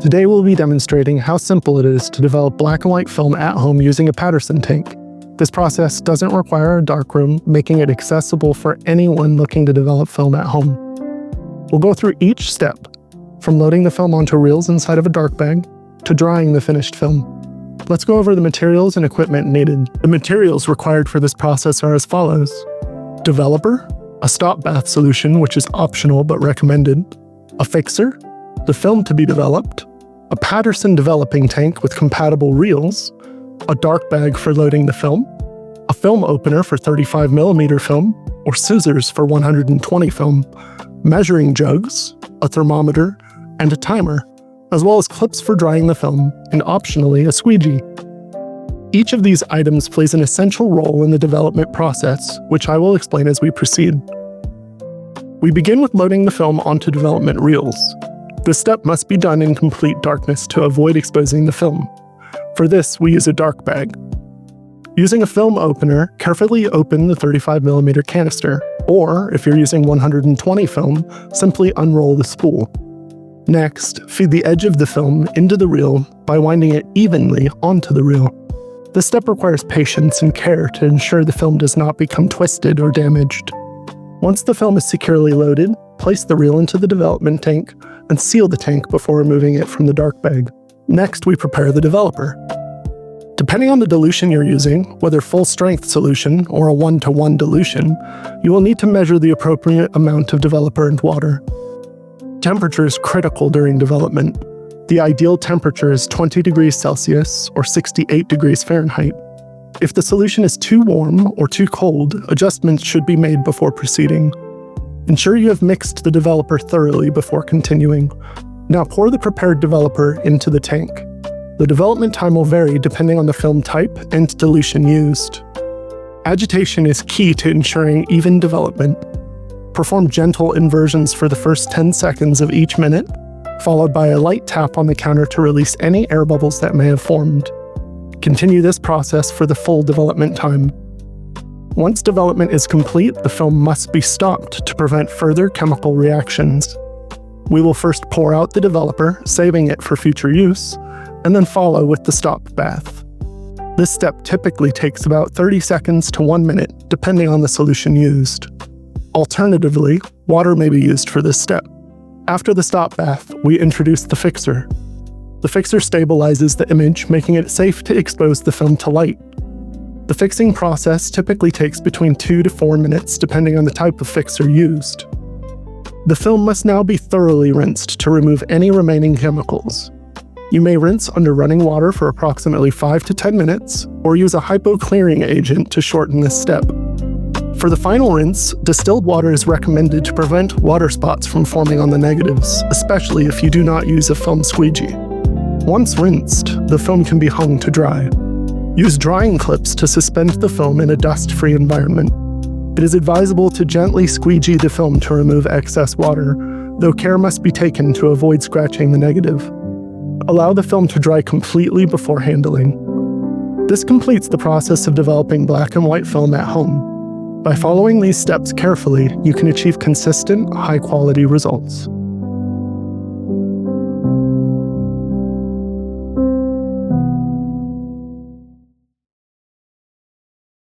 Today we'll be demonstrating how simple it is to develop black and white film at home using a Patterson tank. This process doesn't require a darkroom, making it accessible for anyone looking to develop film at home. We'll go through each step, from loading the film onto reels inside of a dark bag, to drying the finished film. Let's go over the materials and equipment needed. The materials required for this process are as follows: developer, a stop bath solution which is optional but recommended, a fixer, the film to be developed, a Patterson developing tank with compatible reels, a dark bag for loading the film, a film opener for 35mm film, or scissors for 120 film, measuring jugs, a thermometer, and a timer, as well as clips for drying the film, and optionally a squeegee. Each of these items plays an essential role in the development process, which I will explain as we proceed. We begin with loading the film onto development reels. This step must be done in complete darkness to avoid exposing the film. For this, we use a dark bag. Using a film opener, carefully open the 35mm canister, or if you're using 120 film, simply unroll the spool. Next, feed the edge of the film into the reel by winding it evenly onto the reel. This step requires patience and care to ensure the film does not become twisted or damaged. Once the film is securely loaded, place the reel into the development tank and seal the tank before removing it from the dark bag. Next, we prepare the developer. Depending on the dilution you're using, whether full-strength solution or a 1-to-1 dilution, you will need to measure the appropriate amount of developer and water. Temperature is critical during development. The ideal temperature is 20 degrees Celsius or 68 degrees Fahrenheit. If the solution is too warm or too cold, adjustments should be made before proceeding. Ensure you have mixed the developer thoroughly before continuing. Now pour the prepared developer into the tank. The development time will vary depending on the film type and dilution used. Agitation is key to ensuring even development. Perform gentle inversions for the first 10 seconds of each minute, followed by a light tap on the counter to release any air bubbles that may have formed. Continue this process for the full development time. Once development is complete, the film must be stopped to prevent further chemical reactions. We will first pour out the developer, saving it for future use, and then follow with the stop bath. This step typically takes about 30 seconds to 1 minute, depending on the solution used. Alternatively, water may be used for this step. After the stop bath, we introduce the fixer. The fixer stabilizes the image, making it safe to expose the film to light. The fixing process typically takes between 2 to 4 minutes, depending on the type of fixer used. The film must now be thoroughly rinsed to remove any remaining chemicals. You may rinse under running water for approximately 5 to 10 minutes, or use a hypo-clearing agent to shorten this step. For the final rinse, distilled water is recommended to prevent water spots from forming on the negatives, especially if you do not use a film squeegee. Once rinsed, the film can be hung to dry. Use drying clips to suspend the film in a dust-free environment. It is advisable to gently squeegee the film to remove excess water, though care must be taken to avoid scratching the negative. Allow the film to dry completely before handling. This completes the process of developing black and white film at home. By following these steps carefully, you can achieve consistent, high-quality results.